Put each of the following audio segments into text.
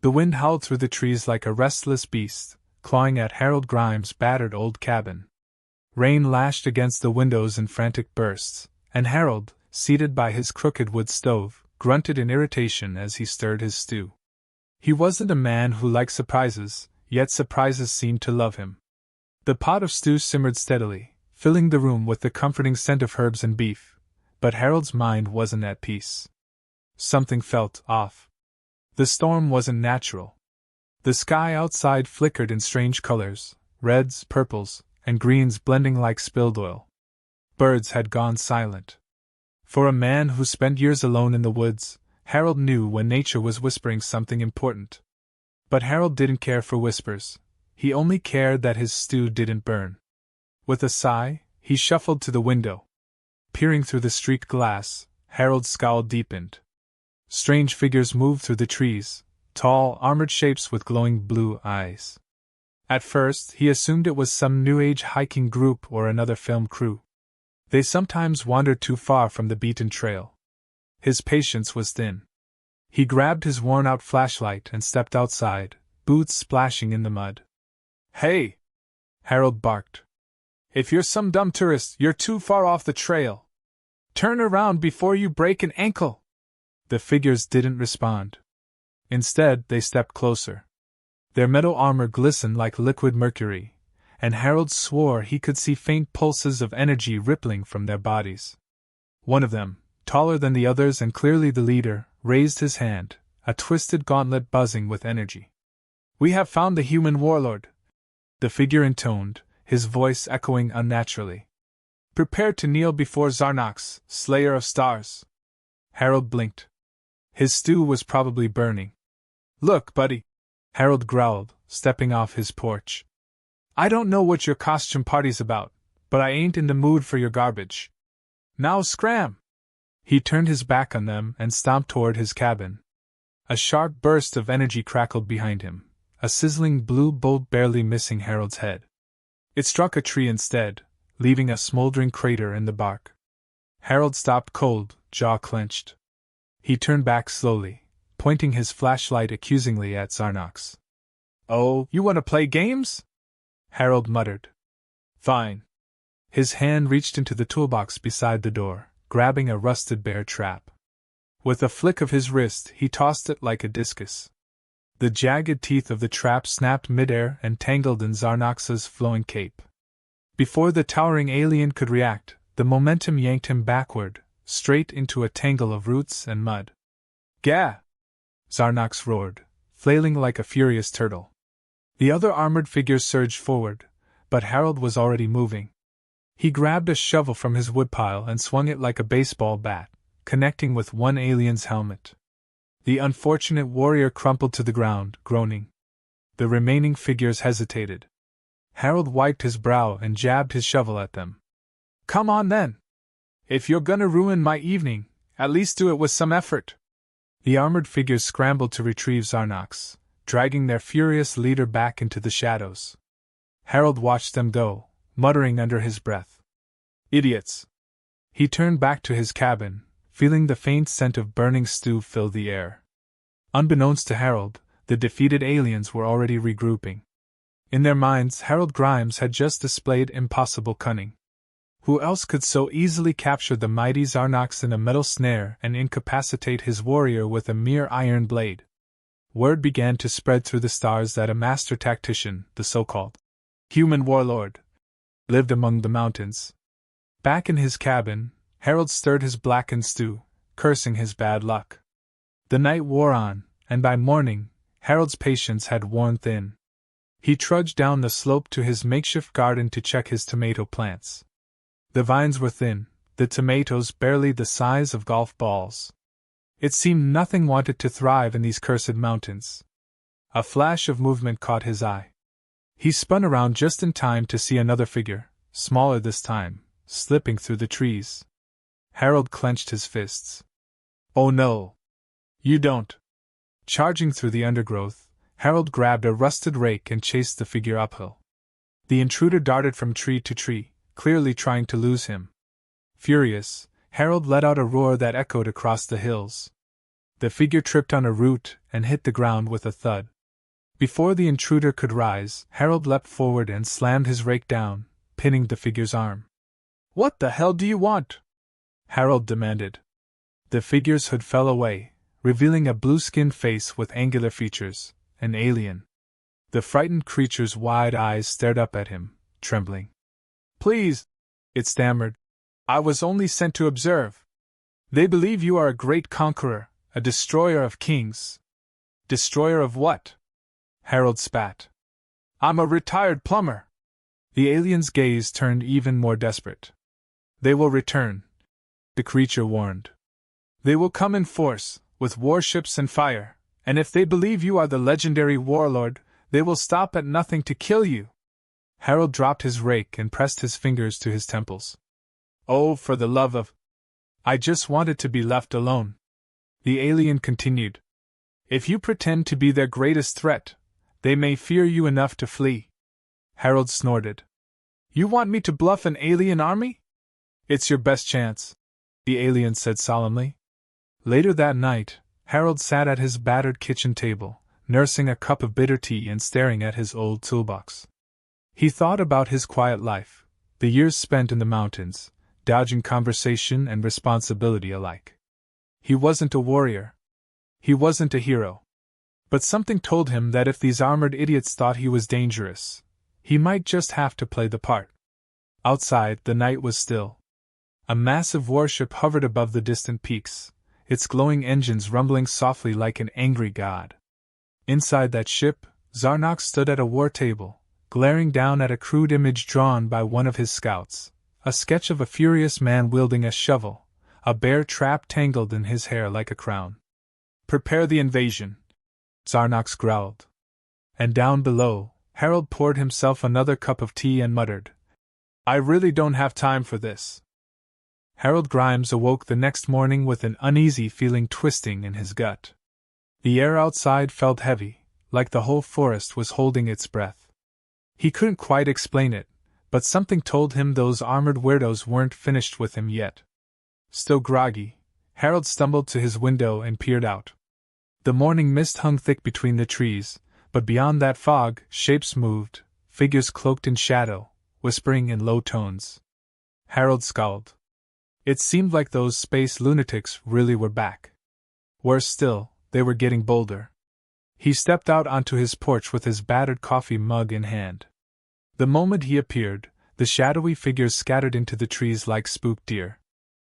The wind howled through the trees like a restless beast, clawing at Harold Grimes' battered old cabin. Rain lashed against the windows in frantic bursts, and Harold, seated by his crooked wood stove, grunted in irritation as he stirred his stew. He wasn't a man who liked surprises, yet surprises seemed to love him. The pot of stew simmered steadily, filling the room with the comforting scent of herbs and beef, but Harold's mind wasn't at peace. Something felt off. The storm wasn't natural. The sky outside flickered in strange colors, reds, purples, and greens blending like spilled oil. Birds had gone silent. For a man who spent years alone in the woods, Harold knew when nature was whispering something important. But Harold didn't care for whispers. He only cared that his stew didn't burn. With a sigh, he shuffled to the window. Peering through the streaked glass, Harold's scowl deepened. Strange figures moved through the trees, tall, armored shapes with glowing blue eyes. At first, he assumed it was some New Age hiking group or another film crew. They sometimes wandered too far from the beaten trail. His patience was thin. He grabbed his worn-out flashlight and stepped outside, boots splashing in the mud. "Hey!" Harold barked. "If you're some dumb tourist, you're too far off the trail. Turn around before you break an ankle!" The figures didn't respond. Instead, they stepped closer. Their metal armor glistened like liquid mercury, and Harold swore he could see faint pulses of energy rippling from their bodies. One of them, taller than the others and clearly the leader, raised his hand, a twisted gauntlet buzzing with energy. "We have found the human warlord," the figure intoned, his voice echoing unnaturally. "Prepare to kneel before Zarox, Slayer of Stars." Harold blinked. His stew was probably burning. "Look, buddy," Harold growled, stepping off his porch. "I don't know what your costume party's about, but I ain't in the mood for your garbage. Now scram!" He turned his back on them and stomped toward his cabin. A sharp burst of energy crackled behind him, a sizzling blue bolt barely missing Harold's head. It struck a tree instead, leaving a smoldering crater in the bark. Harold stopped cold, jaw clenched. He turned back slowly, pointing his flashlight accusingly at Zarox. "Oh, you want to play games?" Harold muttered. "Fine." His hand reached into the toolbox beside the door, grabbing a rusted bear trap. With a flick of his wrist, he tossed it like a discus. The jagged teeth of the trap snapped midair and tangled in Zarox's flowing cape. Before the towering alien could react, the momentum yanked him backward, straight into a tangle of roots and mud. "Gah!" Zarox roared, flailing like a furious turtle. The other armored figures surged forward, but Harold was already moving. He grabbed a shovel from his woodpile and swung it like a baseball bat, connecting with one alien's helmet. The unfortunate warrior crumpled to the ground, groaning. The remaining figures hesitated. Harold wiped his brow and jabbed his shovel at them. "Come on then! If you're gonna ruin my evening, at least do it with some effort." The armored figures scrambled to retrieve Zarox, dragging their furious leader back into the shadows. Harold watched them go, muttering under his breath. "Idiots!" He turned back to his cabin, feeling the faint scent of burning stew fill the air. Unbeknownst to Harold, the defeated aliens were already regrouping. In their minds, Harold Grimes had just displayed impossible cunning. Who else could so easily capture the mighty Zarox in a metal snare and incapacitate his warrior with a mere iron blade? Word began to spread through the stars that a master tactician, the so-called human warlord, lived among the mountains. Back in his cabin, Harold stirred his blackened stew, cursing his bad luck. The night wore on, and by morning, Harold's patience had worn thin. He trudged down the slope to his makeshift garden to check his tomato plants. The vines were thin, the tomatoes barely the size of golf balls. It seemed nothing wanted to thrive in these cursed mountains. A flash of movement caught his eye. He spun around just in time to see another figure, smaller this time, slipping through the trees. Harold clenched his fists. "Oh no! You don't!" Charging through the undergrowth, Harold grabbed a rusted rake and chased the figure uphill. The intruder darted from tree to tree, clearly trying to lose him. Furious, Harold let out a roar that echoed across the hills. The figure tripped on a root and hit the ground with a thud. Before the intruder could rise, Harold leapt forward and slammed his rake down, pinning the figure's arm. "What the hell do you want?" Harold demanded. The figure's hood fell away, revealing a blue-skinned face with angular features, an alien. The frightened creature's wide eyes stared up at him, trembling. "Please," it stammered. "I was only sent to observe. They believe you are a great conqueror, a destroyer of kings." "Destroyer of what?" Harold spat. "I'm a retired plumber." The alien's gaze turned even more desperate. "They will return," the creature warned. "They will come in force, with warships and fire, and if they believe you are the legendary warlord, they will stop at nothing to kill you." Harold dropped his rake and pressed his fingers to his temples. "Oh, for the love of... I just wanted to be left alone." The alien continued. "If you pretend to be their greatest threat, they may fear you enough to flee." Harold snorted. "You want me to bluff an alien army?" "It's your best chance," the alien said solemnly. Later that night, Harold sat at his battered kitchen table, nursing a cup of bitter tea and staring at his old toolbox. He thought about his quiet life, the years spent in the mountains, dodging conversation and responsibility alike. He wasn't a warrior. He wasn't a hero. But something told him that if these armored idiots thought he was dangerous, he might just have to play the part. Outside, the night was still. A massive warship hovered above the distant peaks, its glowing engines rumbling softly like an angry god. Inside that ship, Zarox stood at a war table, glaring down at a crude image drawn by one of his scouts, a sketch of a furious man wielding a shovel, a bear trap tangled in his hair like a crown. "Prepare the invasion," Zarox growled. And down below, Harold poured himself another cup of tea and muttered, "I really don't have time for this." Harold Grimes awoke the next morning with an uneasy feeling twisting in his gut. The air outside felt heavy, like the whole forest was holding its breath. He couldn't quite explain it, but something told him those armored weirdos weren't finished with him yet. Still groggy, Harold stumbled to his window and peered out. The morning mist hung thick between the trees, but beyond that fog, shapes moved, figures cloaked in shadow, whispering in low tones. Harold scowled. It seemed like those space lunatics really were back. Worse still, they were getting bolder. He stepped out onto his porch with his battered coffee mug in hand. The moment he appeared, the shadowy figures scattered into the trees like spooked deer.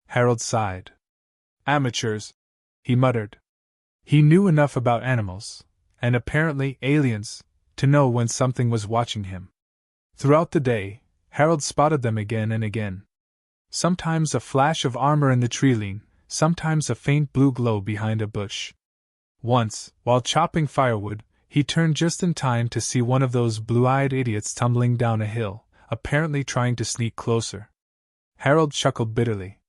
Harold sighed. "Amateurs," he muttered. He knew enough about animals, and apparently aliens, to know when something was watching him. Throughout the day, Harold spotted them again and again. Sometimes a flash of armor in the tree-line, sometimes a faint blue glow behind a bush. Once, while chopping firewood, he turned just in time to see one of those blue-eyed idiots tumbling down a hill, apparently trying to sneak closer. Harold chuckled bitterly.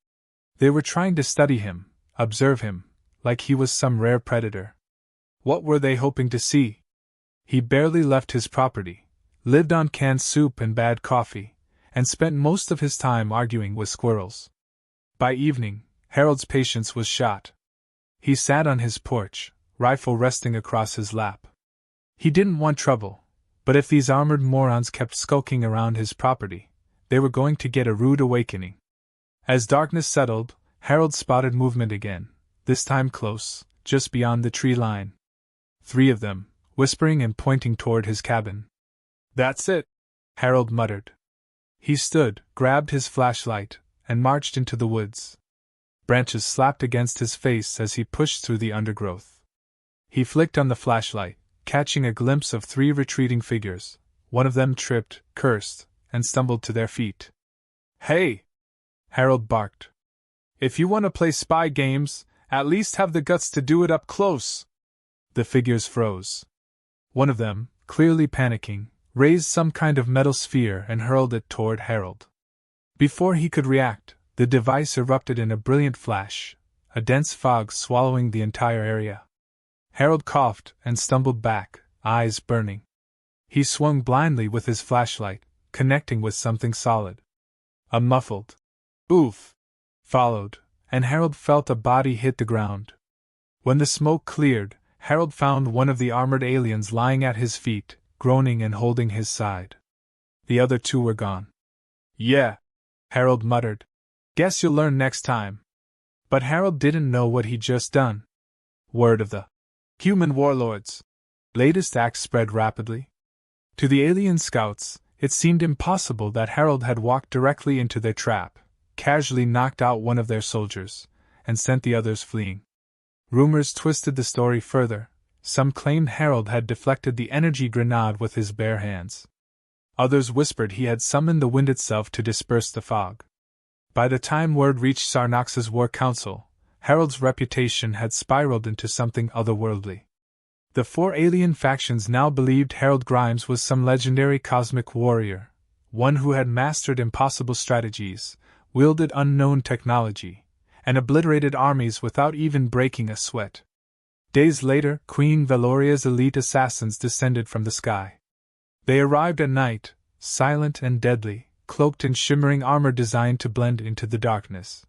They were trying to study him, observe him, like he was some rare predator. What were they hoping to see? He barely left his property, lived on canned soup and bad coffee, and spent most of his time arguing with squirrels. By evening, Harold's patience was shot. He sat on his porch, rifle resting across his lap. He didn't want trouble, but if these armored morons kept skulking around his property, they were going to get a rude awakening. As darkness settled, Harold spotted movement again, this time close, just beyond the tree line. 3 of them, whispering and pointing toward his cabin. "That's it," Harold muttered. He stood, grabbed his flashlight, and marched into the woods. Branches slapped against his face as he pushed through the undergrowth. He flicked on the flashlight, catching a glimpse of 3 retreating figures. One of them tripped, cursed, and stumbled to their feet. "Hey!" Harold barked. "If you want to play spy games, at least have the guts to do it up close." The figures froze. One of them, clearly panicking, raised some kind of metal sphere and hurled it toward Harold. Before he could react, the device erupted in a brilliant flash, a dense fog swallowing the entire area. Harold coughed and stumbled back, eyes burning. He swung blindly with his flashlight, connecting with something solid. A muffled "oof" followed, and Harold felt a body hit the ground. When the smoke cleared, Harold found one of the armored aliens lying at his feet, groaning and holding his side. The other two were gone. Yeah, Harold muttered. Guess you'll learn next time. But Harold didn't know what he'd just done. Word of the human warlords' latest act spread rapidly. To the alien scouts, it seemed impossible that Harold had walked directly into their trap, casually knocked out one of their soldiers, and sent the others fleeing. Rumors twisted the story further. Some claimed Harold had deflected the energy grenade with his bare hands. Others whispered he had summoned the wind itself to disperse the fog. By the time word reached Zarox's war council, Harold's reputation had spiraled into something otherworldly. The four alien factions now believed Harold Grimes was some legendary cosmic warrior, one who had mastered impossible strategies, wielded unknown technology, and obliterated armies without even breaking a sweat. Days later, Queen Valoria's elite assassins descended from the sky. They arrived at night, silent and deadly, cloaked in shimmering armor designed to blend into the darkness.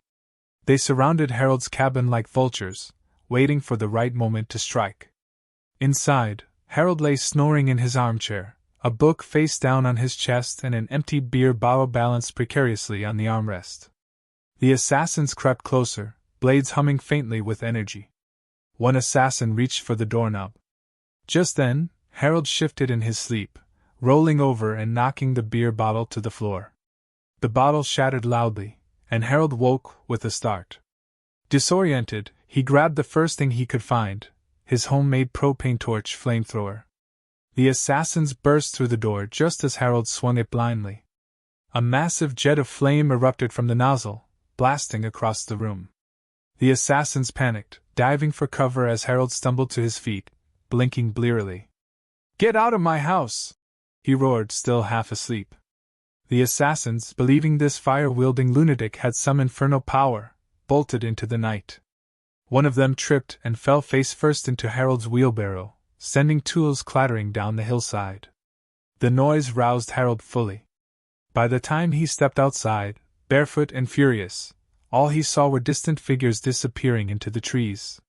They surrounded Harold's cabin like vultures, waiting for the right moment to strike. Inside, Harold lay snoring in his armchair, a book face down on his chest and an empty beer bottle balanced precariously on the armrest. The assassins crept closer, blades humming faintly with energy. One assassin reached for the doorknob. Just then, Harold shifted in his sleep, rolling over and knocking the beer bottle to the floor. The bottle shattered loudly, and Harold woke with a start. Disoriented, he grabbed the first thing he could find, his homemade propane torch flamethrower. The assassins burst through the door just as Harold swung it blindly. A massive jet of flame erupted from the nozzle, blasting across the room. The assassins panicked, diving for cover as Harold stumbled to his feet, blinking blearily. "Get out of my house!" he roared, still half asleep. The assassins, believing this fire-wielding lunatic had some infernal power, bolted into the night. One of them tripped and fell face-first into Harold's wheelbarrow, sending tools clattering down the hillside. The noise roused Harold fully. By the time he stepped outside, barefoot and furious, all he saw were distant figures disappearing into the trees.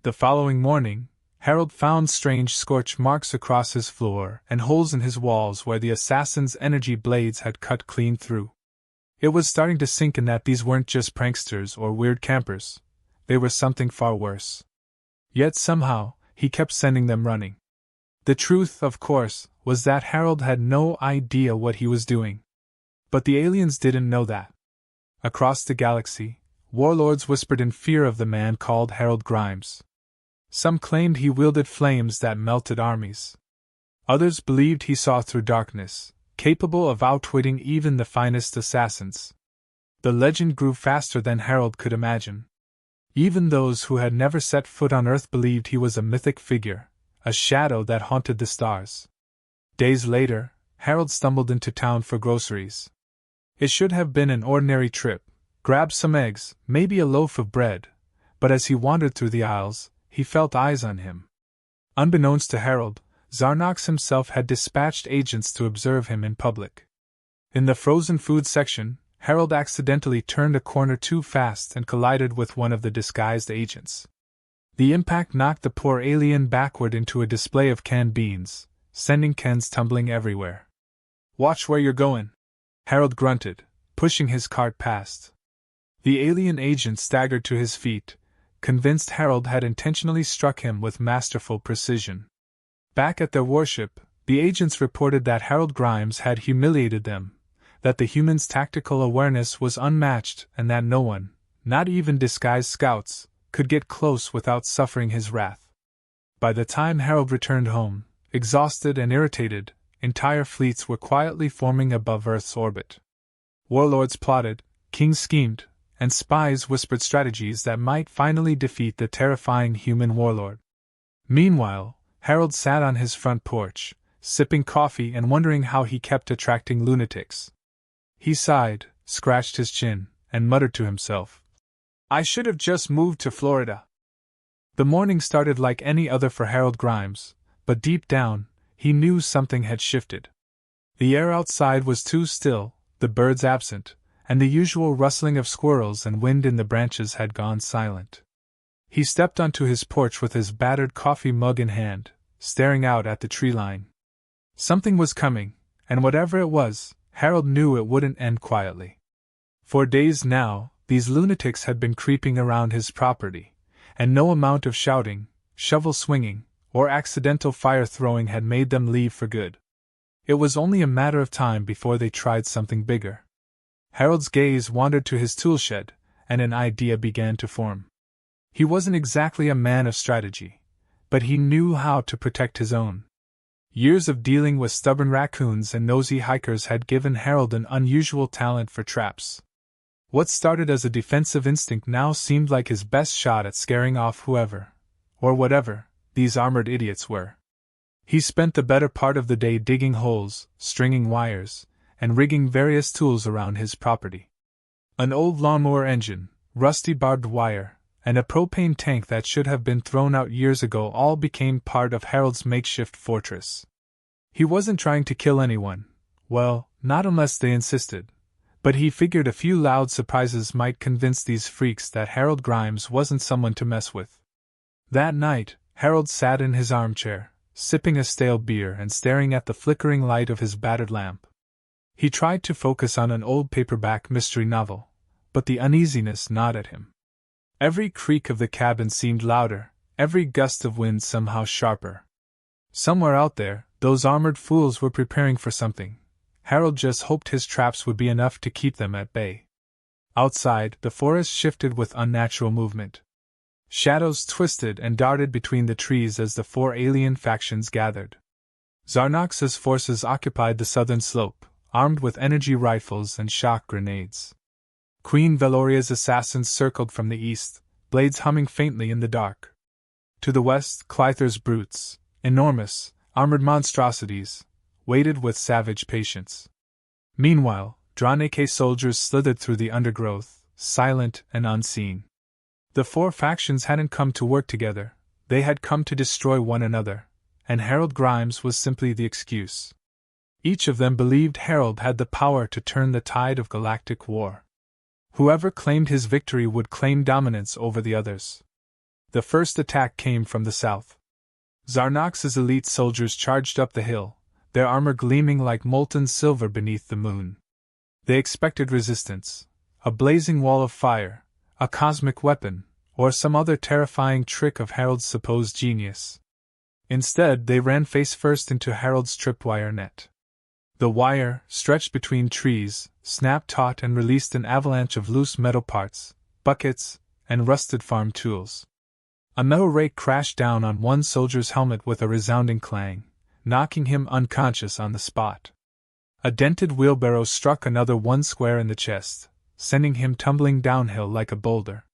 The following morning, Harold found strange scorch marks across his floor and holes in his walls where the assassins' energy blades had cut clean through. It was starting to sink in that these weren't just pranksters or weird campers. They were something far worse. Yet somehow, he kept sending them running. The truth, of course, was that Harold had no idea what he was doing. But the aliens didn't know that. Across the galaxy, warlords whispered in fear of the man called Harold Grimes. Some claimed he wielded flames that melted armies. Others believed he saw through darkness, capable of outwitting even the finest assassins. The legend grew faster than Harold could imagine. Even those who had never set foot on Earth believed he was a mythic figure, a shadow that haunted the stars. Days later, Harold stumbled into town for groceries. It should have been an ordinary trip, grabbed some eggs, maybe a loaf of bread, but as he wandered through the aisles, he felt eyes on him. Unbeknownst to Harold, Zarox himself had dispatched agents to observe him in public. In the frozen food section, Harold accidentally turned a corner too fast and collided with one of the disguised agents. The impact knocked the poor alien backward into a display of canned beans, sending cans tumbling everywhere. "Watch where you're going," Harold grunted, pushing his cart past. The alien agent staggered to his feet, convinced Harold had intentionally struck him with masterful precision. Back at their warship, the agents reported that Harold Grimes had humiliated them, that the human's tactical awareness was unmatched, and that no one, not even disguised scouts, could get close without suffering his wrath. By the time Harold returned home, exhausted and irritated, entire fleets were quietly forming above Earth's orbit. Warlords plotted, kings schemed, and spies whispered strategies that might finally defeat the terrifying human warlord. Meanwhile, Harold sat on his front porch, sipping coffee and wondering how he kept attracting lunatics. He sighed, scratched his chin, and muttered to himself, "I should have just moved to Florida." The morning started like any other for Harold Grimes, but deep down, he knew something had shifted. The air outside was too still, the birds absent, and the usual rustling of squirrels and wind in the branches had gone silent. He stepped onto his porch with his battered coffee mug in hand, staring out at the tree line. Something was coming, and whatever it was, Harold knew it wouldn't end quietly. For days now, these lunatics had been creeping around his property, and no amount of shouting, shovel swinging, or accidental fire throwing had made them leave for good. It was only a matter of time before they tried something bigger. Harold's gaze wandered to his toolshed, and an idea began to form. He wasn't exactly a man of strategy, but he knew how to protect his own. Years of dealing with stubborn raccoons and nosy hikers had given Harold an unusual talent for traps. What started as a defensive instinct now seemed like his best shot at scaring off whoever, or whatever, these armored idiots were. He spent the better part of the day digging holes, stringing wires, and rigging various tools around his property. An old lawnmower engine, rusty barbed wire, and a propane tank that should have been thrown out years ago all became part of Harold's makeshift fortress. He wasn't trying to kill anyone, well, not unless they insisted, but he figured a few loud surprises might convince these freaks that Harold Grimes wasn't someone to mess with. That night, Harold sat in his armchair, sipping a stale beer and staring at the flickering light of his battered lamp. He tried to focus on an old paperback mystery novel, but the uneasiness gnawed at him. Every creak of the cabin seemed louder, every gust of wind somehow sharper. Somewhere out there, those armored fools were preparing for something. Harold just hoped his traps would be enough to keep them at bay. Outside, the forest shifted with unnatural movement. Shadows twisted and darted between the trees as the four alien factions gathered. Zarox's forces occupied the southern slope, armed with energy rifles and shock grenades. Queen Valoria's assassins circled from the east, blades humming faintly in the dark. To the west, Clyther's brutes, enormous, armored monstrosities, waited with savage patience. Meanwhile, drawn AK soldiers slithered through the undergrowth, silent and unseen. The four factions hadn't come to work together, they had come to destroy one another, and Harold Grimes was simply the excuse. Each of them believed Harold had the power to turn the tide of galactic war. Whoever claimed his victory would claim dominance over the others. The first attack came from the south. Zarox's elite soldiers charged up the hill, their armor gleaming like molten silver beneath the moon. They expected resistance, a blazing wall of fire, a cosmic weapon, or some other terrifying trick of Harold's supposed genius. Instead, they ran face first into Harold's tripwire net. The wire, stretched between trees, snapped taut and released an avalanche of loose metal parts, buckets, and rusted farm tools. A metal rake crashed down on one soldier's helmet with a resounding clang, knocking him unconscious on the spot. A dented wheelbarrow struck another one square in the chest, sending him tumbling downhill like a boulder.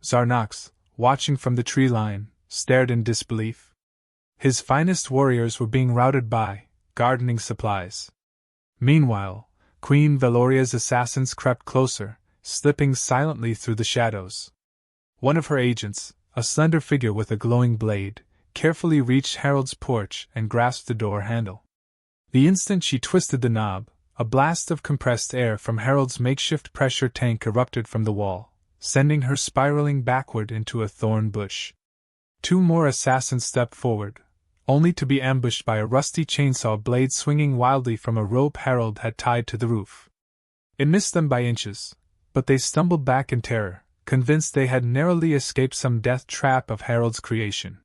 Zarox, watching from the tree line, stared in disbelief. His finest warriors were being routed by gardening supplies. Meanwhile, Queen Valoria's assassins crept closer, slipping silently through the shadows. One of her agents, a slender figure with a glowing blade, carefully reached Harold's porch and grasped the door handle. The instant she twisted the knob, a blast of compressed air from Harold's makeshift pressure tank erupted from the wall, sending her spiraling backward into a thorn bush. Two more assassins stepped forward, only to be ambushed by a rusty chainsaw blade swinging wildly from a rope Harold had tied to the roof. It missed them by inches, but they stumbled back in terror, convinced they had narrowly escaped some death trap of Harold's creation.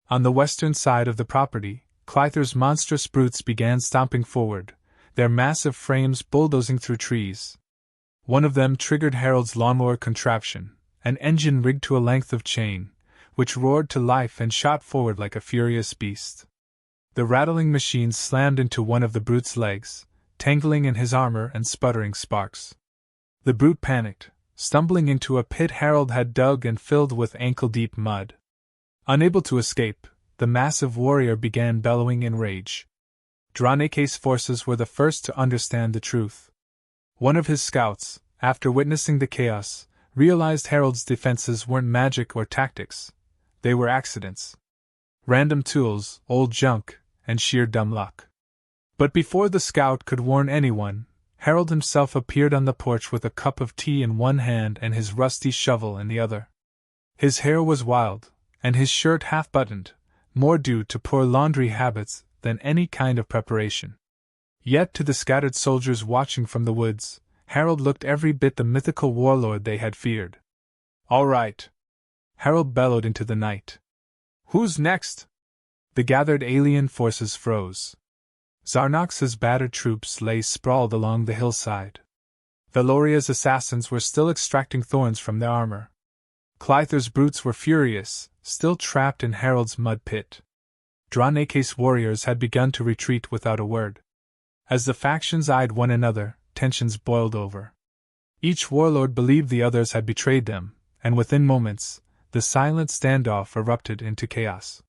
On the western side of the property, Clyther's monstrous brutes began stomping forward, their massive frames bulldozing through trees. One of them triggered Harold's lawnmower contraption, an engine rigged to a length of chain, which roared to life and shot forward like a furious beast. The rattling machine slammed into one of the brute's legs, tangling in his armor and sputtering sparks. The brute panicked, stumbling into a pit Harold had dug and filled with ankle-deep mud. Unable to escape, the massive warrior began bellowing in rage. Draneke's forces were the first to understand the truth. One of his scouts, after witnessing the chaos, realized Harold's defenses weren't magic or tactics. They were accidents. Random tools, old junk, and sheer dumb luck. But before the scout could warn anyone, Harold himself appeared on the porch with a cup of tea in one hand and his rusty shovel in the other. His hair was wild, and his shirt half-buttoned, more due to poor laundry habits than any kind of preparation. Yet to the scattered soldiers watching from the woods, Harold looked every bit the mythical warlord they had feared. "All right!" Harold bellowed into the night. "Who's next?" The gathered alien forces froze. Zarox's battered troops lay sprawled along the hillside. Valoria's assassins were still extracting thorns from their armor. Clyther's brutes were furious, still trapped in Harold's mud pit. Draneke's warriors had begun to retreat without a word. As the factions eyed one another, tensions boiled over. Each warlord believed the others had betrayed them, and within moments, the silent standoff erupted into chaos.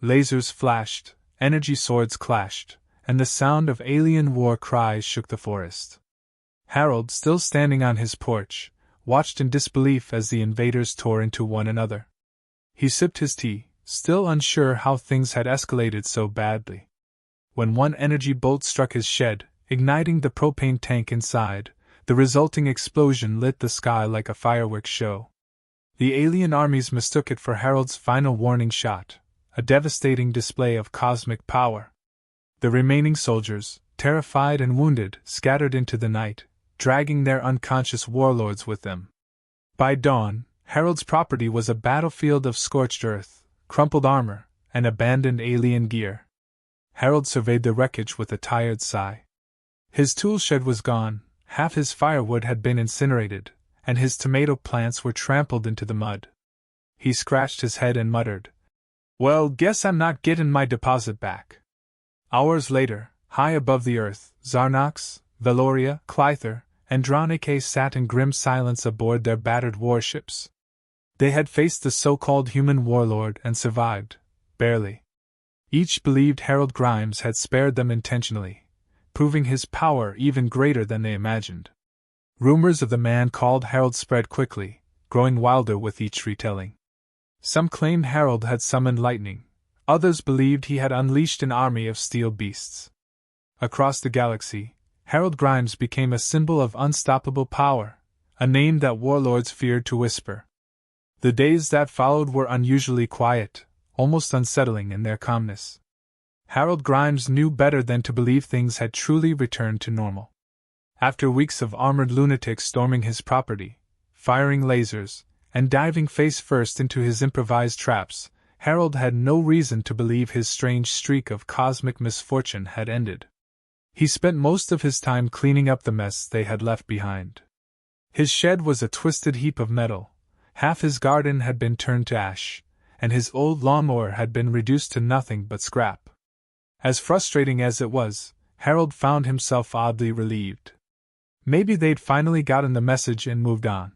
Lasers flashed, energy swords clashed, and the sound of alien war cries shook the forest. Harold, still standing on his porch, watched in disbelief as the invaders tore into one another. He sipped his tea, still unsure how things had escalated so badly. When one energy bolt struck his shed, igniting the propane tank inside, the resulting explosion lit the sky like a fireworks show. The alien armies mistook it for Harold's final warning shot, a devastating display of cosmic power. The remaining soldiers, terrified and wounded, scattered into the night, dragging their unconscious warlords with them. By dawn, Harold's property was a battlefield of scorched earth, crumpled armor, and abandoned alien gear. Harold surveyed the wreckage with a tired sigh. His tool shed was gone, half his firewood had been incinerated, and his tomato plants were trampled into the mud. He scratched his head and muttered, "Well, guess I'm not getting my deposit back." Hours later, high above the earth, Zarox, Valoria, Clyther, and Draneke sat in grim silence aboard their battered warships. They had faced the so-called human warlord and survived, barely. Each believed Harold Grimes had spared them intentionally, proving his power even greater than they imagined. Rumors of the man called Harold spread quickly, growing wilder with each retelling. Some claimed Harold had summoned lightning, others believed he had unleashed an army of steel beasts. Across the galaxy, Harold Grimes became a symbol of unstoppable power, a name that warlords feared to whisper. The days that followed were unusually quiet, almost unsettling in their calmness. Harold Grimes knew better than to believe things had truly returned to normal. After weeks of armored lunatics storming his property, firing lasers, and diving face-first into his improvised traps, Harold had no reason to believe his strange streak of cosmic misfortune had ended. He spent most of his time cleaning up the mess they had left behind. His shed was a twisted heap of metal, half his garden had been turned to ash, and his old lawnmower had been reduced to nothing but scrap. As frustrating as it was, Harold found himself oddly relieved. Maybe they'd finally gotten the message and moved on.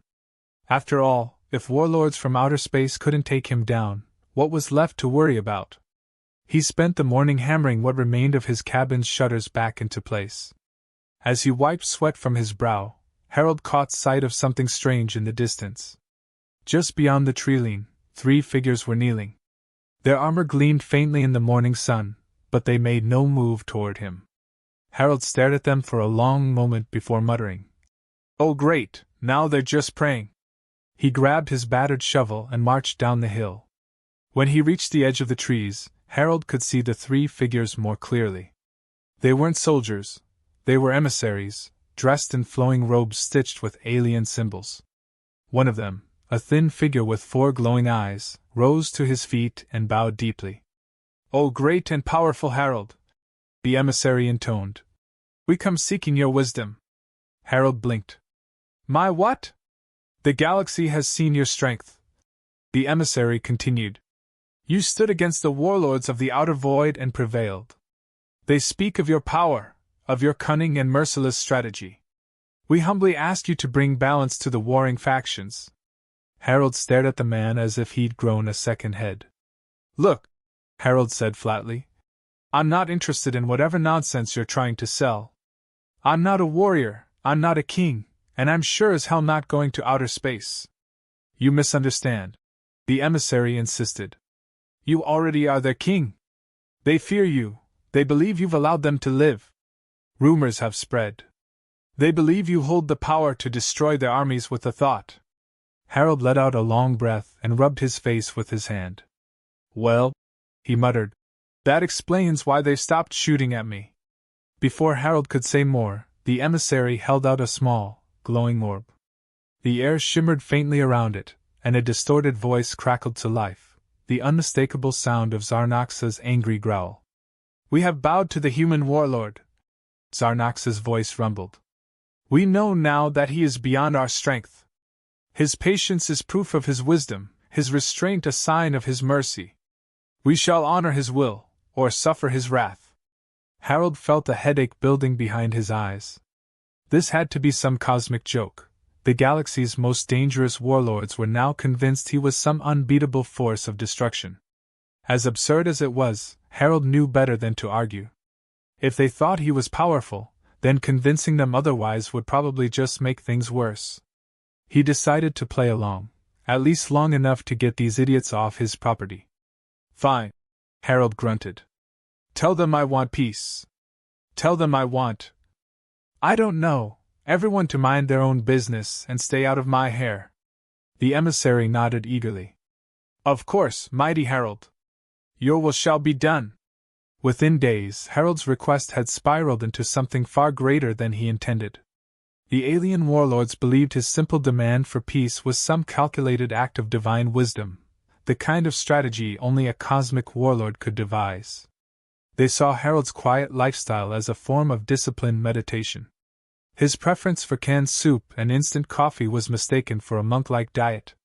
After all, if warlords from outer space couldn't take him down, what was left to worry about? He spent the morning hammering what remained of his cabin's shutters back into place. As he wiped sweat from his brow, Harold caught sight of something strange in the distance. Just beyond the tree-line, 3 figures were kneeling. Their armor gleamed faintly in the morning sun, but they made no move toward him. Harold stared at them for a long moment before muttering, "Oh great, now they're just praying." He grabbed his battered shovel and marched down the hill. When he reached the edge of the trees, Harold could see the 3 figures more clearly. They weren't soldiers, they were emissaries, dressed in flowing robes stitched with alien symbols. One of them, a thin figure with 4 glowing eyes, rose to his feet and bowed deeply. "O great and powerful Harold," the emissary intoned, "we come seeking your wisdom." Harold blinked. "My what?" "The galaxy has seen your strength," the emissary continued. "You stood against the warlords of the outer void and prevailed. They speak of your power, of your cunning and merciless strategy. We humbly ask you to bring balance to the warring factions." Harold stared at the man as if he'd grown a second head. "Look," Harold said flatly, "I'm not interested in whatever nonsense you're trying to sell. I'm not a warrior, I'm not a king, and I'm sure as hell not going to outer space." "You misunderstand," the emissary insisted. "You already are their king. They fear you, they believe you've allowed them to live. Rumors have spread. They believe you hold the power to destroy their armies with a thought. Harold let out a long breath and rubbed his face with his hand. Well, he muttered, that explains why they stopped shooting at me. Before Harold could say more, the emissary held out a small, glowing orb. The air shimmered faintly around it, and a distorted voice crackled to life, the unmistakable sound of Zarox's angry growl. We have bowed to the human warlord, Zarox's voice rumbled. We know now that he is beyond our strength. His patience is proof of his wisdom, his restraint a sign of his mercy. We shall honor his will, or suffer his wrath. Harold felt a headache building behind his eyes. This had to be some cosmic joke. The galaxy's most dangerous warlords were now convinced he was some unbeatable force of destruction. As absurd as it was, Harold knew better than to argue. If they thought he was powerful, then convincing them otherwise would probably just make things worse. He decided to play along, at least long enough to get these idiots off his property. Fine, Harold grunted. Tell them I want peace. Tell them I want. I don't know, everyone to mind their own business and stay out of my hair. The emissary nodded eagerly. Of course, mighty Harold. Your will shall be done. Within days, Harold's request had spiraled into something far greater than he intended. The alien warlords believed his simple demand for peace was some calculated act of divine wisdom, the kind of strategy only a cosmic warlord could devise. They saw Harold's quiet lifestyle as a form of disciplined meditation. His preference for canned soup and instant coffee was mistaken for a monk-like diet.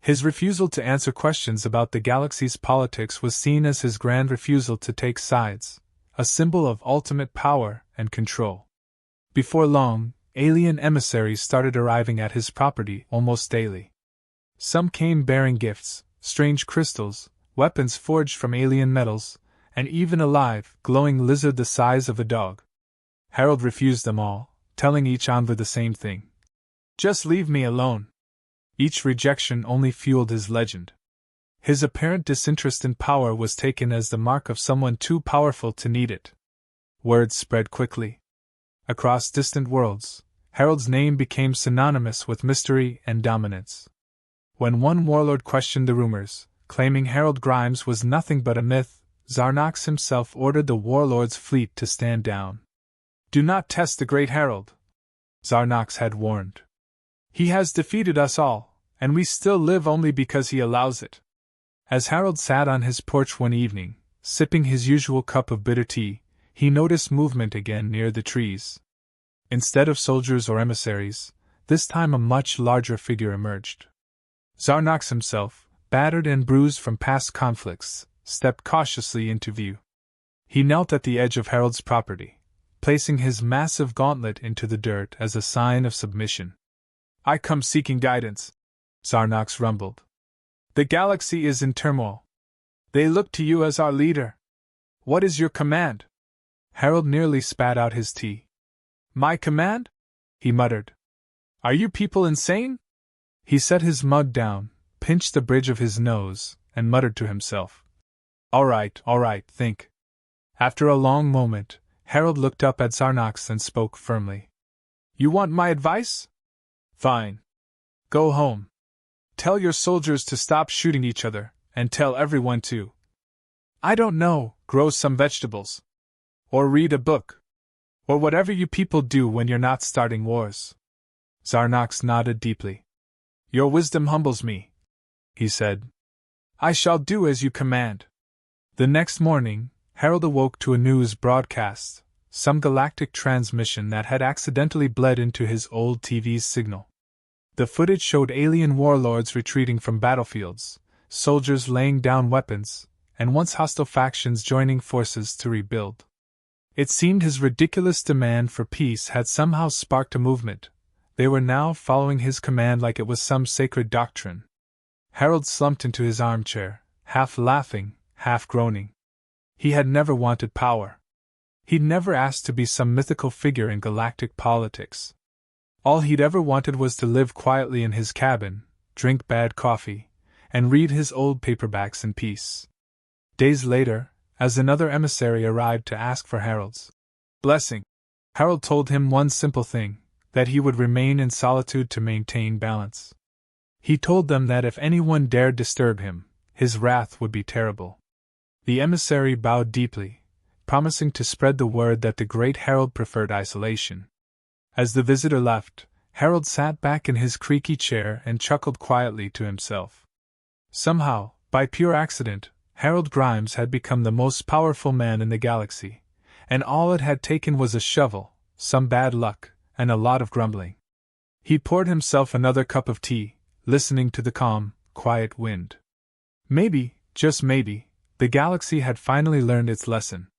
His refusal to answer questions about the galaxy's politics was seen as his grand refusal to take sides, a symbol of ultimate power and control. Before long, alien emissaries started arriving at his property almost daily. Some came bearing gifts, strange crystals, weapons forged from alien metals, and even a live, glowing lizard the size of a dog. Harold refused them all, telling each envoy the same thing. Just leave me alone. Each rejection only fueled his legend. His apparent disinterest in power was taken as the mark of someone too powerful to need it. Word spread quickly. Across distant worlds, Harold's name became synonymous with mystery and dominance. When one warlord questioned the rumors, claiming Harold Grimes was nothing but a myth, Zarox himself ordered the warlord's fleet to stand down. Do not test the great Harold, Zarox had warned. He has defeated us all, and we still live only because he allows it. As Harold sat on his porch one evening, sipping his usual cup of bitter tea, he noticed movement again near the trees. Instead of soldiers or emissaries, this time a much larger figure emerged. Zarox himself, battered and bruised from past conflicts, stepped cautiously into view. He knelt at the edge of Harold's property, placing his massive gauntlet into the dirt as a sign of submission. I come seeking guidance, Zarox rumbled. The galaxy is in turmoil. They look to you as our leader. What is your command? Harold nearly spat out his tea. My command? He muttered. Are you people insane? He set his mug down, pinched the bridge of his nose, and muttered to himself. All right, think. After a long moment, Harold looked up at Zarox and spoke firmly. You want my advice? Fine. Go home. Tell your soldiers to stop shooting each other, and tell everyone to. I don't know, grow some vegetables. Or read a book. Or whatever you people do when you're not starting wars. Zarox nodded deeply. Your wisdom humbles me, he said. I shall do as you command. The next morning, Harold awoke to a news broadcast, some galactic transmission that had accidentally bled into his old TV's signal. The footage showed alien warlords retreating from battlefields, soldiers laying down weapons, and once hostile factions joining forces to rebuild. It seemed his ridiculous demand for peace had somehow sparked a movement. They were now following his command like it was some sacred doctrine. Harold slumped into his armchair, half laughing, half groaning. He had never wanted power. He'd never asked to be some mythical figure in galactic politics. All he'd ever wanted was to live quietly in his cabin, drink bad coffee, and read his old paperbacks in peace. Days later, as another emissary arrived to ask for Harold's blessing, Harold told him one simple thing, that he would remain in solitude to maintain balance. He told them that if anyone dared disturb him, his wrath would be terrible. The emissary bowed deeply, promising to spread the word that the great Herald preferred isolation. As the visitor left, Harold sat back in his creaky chair and chuckled quietly to himself. Somehow, by pure accident, Harold Grimes had become the most powerful man in the galaxy, and all it had taken was a shovel, some bad luck, and a lot of grumbling. He poured himself another cup of tea, listening to the calm, quiet wind. Maybe, just maybe, the galaxy had finally learned its lesson.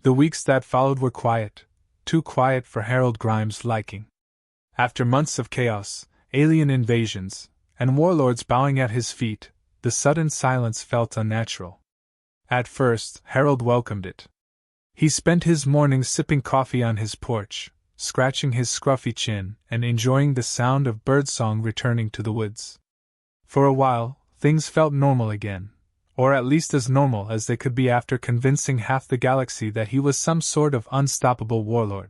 The weeks that followed were quiet, too quiet for Harold Grimes' liking. After months of chaos, alien invasions, and warlords bowing at his feet, the sudden silence felt unnatural. At first, Harold welcomed it. He spent his mornings sipping coffee on his porch, scratching his scruffy chin and enjoying the sound of birdsong returning to the woods. For a while, things felt normal again, or at least as normal as they could be after convincing half the galaxy that he was some sort of unstoppable warlord.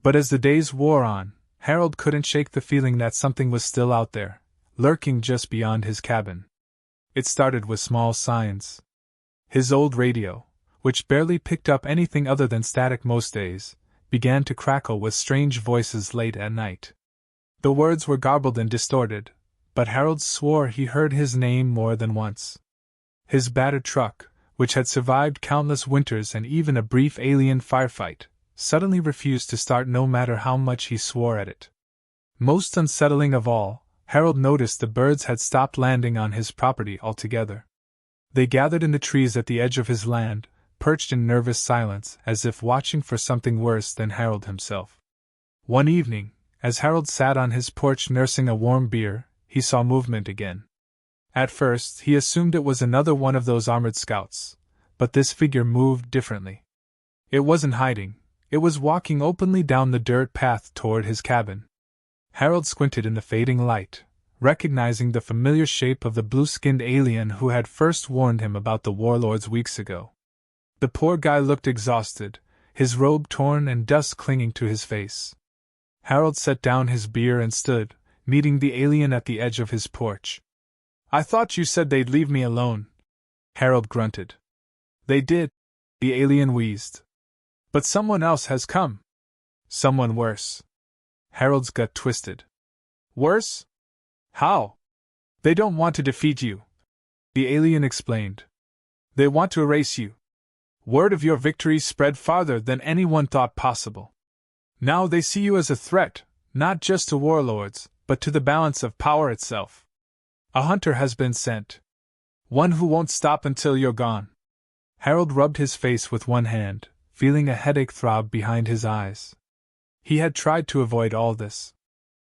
But as the days wore on, Harold couldn't shake the feeling that something was still out there, lurking just beyond his cabin. It started with small signs. His old radio, which barely picked up anything other than static most days, began to crackle with strange voices late at night. The words were garbled and distorted, but Harold swore he heard his name more than once. His battered truck, which had survived countless winters and even a brief alien firefight, suddenly refused to start no matter how much he swore at it. Most unsettling of all, Harold noticed the birds had stopped landing on his property altogether. They gathered in the trees at the edge of his land, perched in nervous silence as if watching for something worse than Harold himself. One evening, as Harold sat on his porch nursing a warm beer, he saw movement again. At first, he assumed it was another one of those armored scouts, but this figure moved differently. It wasn't hiding, it was walking openly down the dirt path toward his cabin. Harold squinted in the fading light, recognizing the familiar shape of the blue-skinned alien who had first warned him about the warlords weeks ago. The poor guy looked exhausted, his robe torn and dust clinging to his face. Harold set down his beer and stood, meeting the alien at the edge of his porch. "I thought you said they'd leave me alone," Harold grunted. "They did," the alien wheezed. "But someone else has come. Someone worse." Harold's gut twisted. "Worse? How?" "They don't want to defeat you," the alien explained. "They want to erase you. Word of your victory spread farther than anyone thought possible. Now they see you as a threat, not just to warlords, but to the balance of power itself. A hunter has been sent. One who won't stop until you're gone." Harold rubbed his face with one hand, feeling a headache throb behind his eyes. He had tried to avoid all this.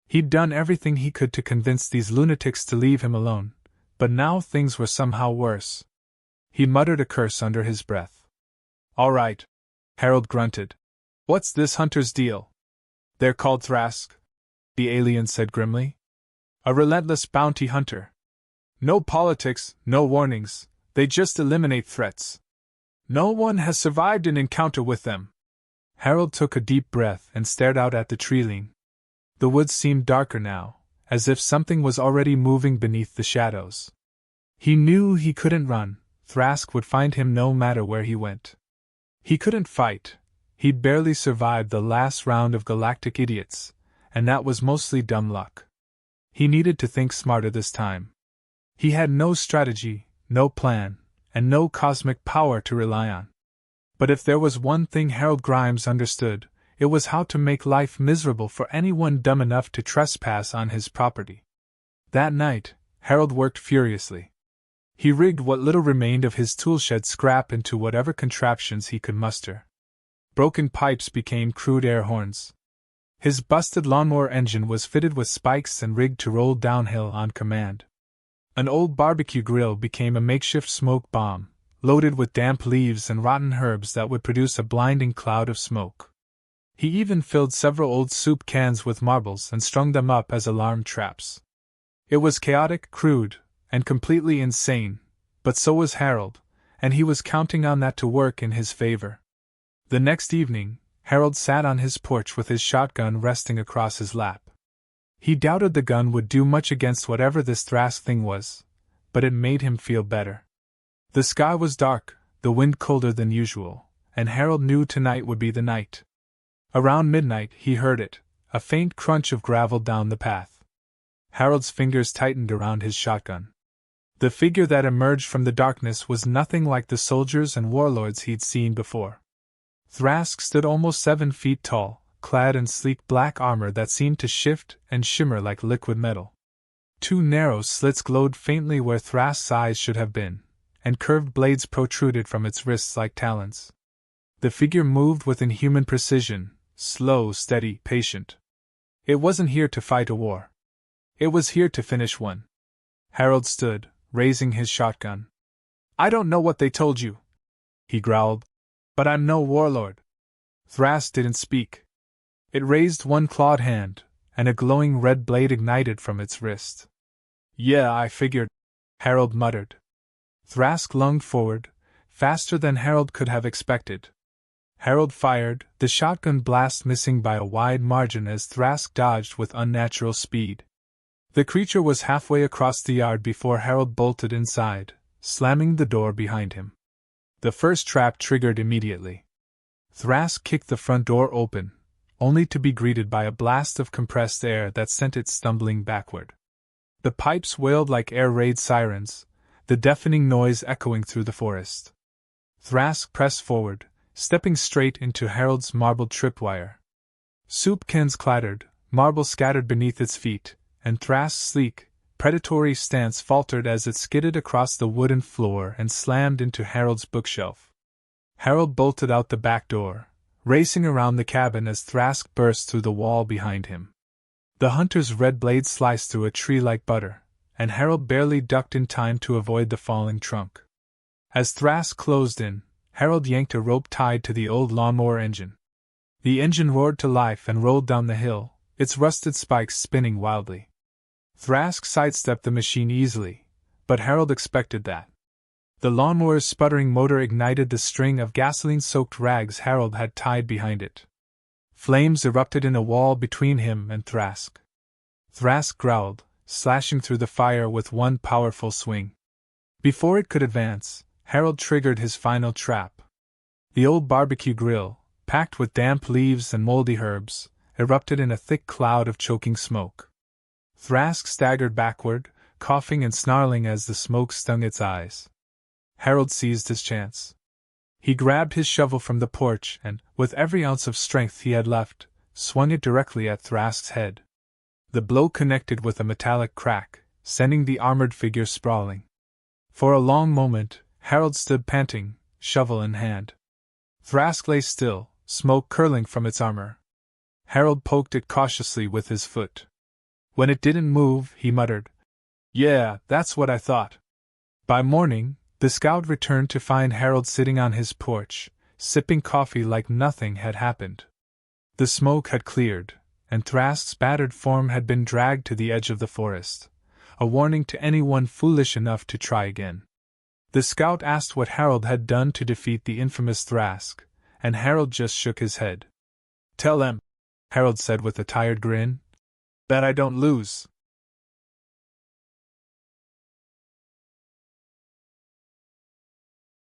He'd done everything he could to convince these lunatics to leave him alone, but now things were somehow worse. He muttered a curse under his breath. "All right," Harold grunted. "What's this hunter's deal?" "They're called Thrask," the alien said grimly. "A relentless bounty hunter. No politics, no warnings, they just eliminate threats. No one has survived an encounter with them." Harold took a deep breath and stared out at the treeline. The woods seemed darker now, as if something was already moving beneath the shadows. He knew he couldn't run, Thrask would find him no matter where he went. He couldn't fight, he'd barely survived the last round of galactic idiots, and that was mostly dumb luck. He needed to think smarter this time. He had no strategy, no plan, and no cosmic power to rely on. But if there was one thing Harold Grimes understood, it was how to make life miserable for anyone dumb enough to trespass on his property. That night, Harold worked furiously. He rigged what little remained of his toolshed scrap into whatever contraptions he could muster. Broken pipes became crude air horns. His busted lawnmower engine was fitted with spikes and rigged to roll downhill on command. An old barbecue grill became a makeshift smoke bomb, loaded with damp leaves and rotten herbs that would produce a blinding cloud of smoke. He even filled several old soup cans with marbles and strung them up as alarm traps. It was chaotic, crude, and completely insane, but so was Harold, and he was counting on that to work in his favor. The next evening, Harold sat on his porch with his shotgun resting across his lap. He doubted the gun would do much against whatever this Thrask thing was, but it made him feel better. The sky was dark, the wind colder than usual, and Harold knew tonight would be the night. Around midnight he heard it, a faint crunch of gravel down the path. Harold's fingers tightened around his shotgun. The figure that emerged from the darkness was nothing like the soldiers and warlords he'd seen before. Thrask stood almost 7 feet tall, clad in sleek black armor that seemed to shift and shimmer like liquid metal. 2 narrow slits glowed faintly where Thrask's eyes should have been, and curved blades protruded from its wrists like talons. The figure moved with inhuman precision, slow, steady, patient. It wasn't here to fight a war. It was here to finish one. Harold stood, raising his shotgun. "I don't know what they told you," he growled, "but I'm no warlord." Thrask didn't speak. It raised one clawed hand, and a glowing red blade ignited from its wrist. "Yeah, I figured," Harold muttered. Thrask lunged forward, faster than Harold could have expected. Harold fired, the shotgun blast missing by a wide margin as Thrask dodged with unnatural speed. The creature was halfway across the yard before Harold bolted inside, slamming the door behind him. The first trap triggered immediately. Thrask kicked the front door open, only to be greeted by a blast of compressed air that sent it stumbling backward. The pipes wailed like air raid sirens, the deafening noise echoing through the forest. Thrask pressed forward, stepping straight into Harold's marbled tripwire. Soup cans clattered, marble scattered beneath its feet, and Thrask's sleek, predatory stance faltered as it skidded across the wooden floor and slammed into Harold's bookshelf. Harold bolted out the back door, racing around the cabin as Thrask burst through the wall behind him. The hunter's red blade sliced through a tree like butter, and Harold barely ducked in time to avoid the falling trunk. As Thrask closed in, Harold yanked a rope tied to the old lawnmower engine. The engine roared to life and rolled down the hill, its rusted spikes spinning wildly. Thrask sidestepped the machine easily, but Harold expected that. The lawnmower's sputtering motor ignited the string of gasoline-soaked rags Harold had tied behind it. Flames erupted in a wall between him and Thrask. Thrask growled, slashing through the fire with one powerful swing. Before it could advance, Harold triggered his final trap. The old barbecue grill, packed with damp leaves and moldy herbs, erupted in a thick cloud of choking smoke. Thrask staggered backward, coughing and snarling as the smoke stung its eyes. Harold seized his chance. He grabbed his shovel from the porch and, with every ounce of strength he had left, swung it directly at Thrask's head. The blow connected with a metallic crack, sending the armored figure sprawling. For a long moment, Harold stood panting, shovel in hand. Thrask lay still, smoke curling from its armor. Harold poked it cautiously with his foot. When it didn't move, he muttered, "Yeah, that's what I thought." By morning, the scout returned to find Harold sitting on his porch, sipping coffee like nothing had happened. The smoke had cleared, and Thrask's battered form had been dragged to the edge of the forest, a warning to anyone foolish enough to try again. The scout asked what Harold had done to defeat the infamous Thrask, and Harold just shook his head. "Tell them," Harold said with a tired grin, "that I don't lose."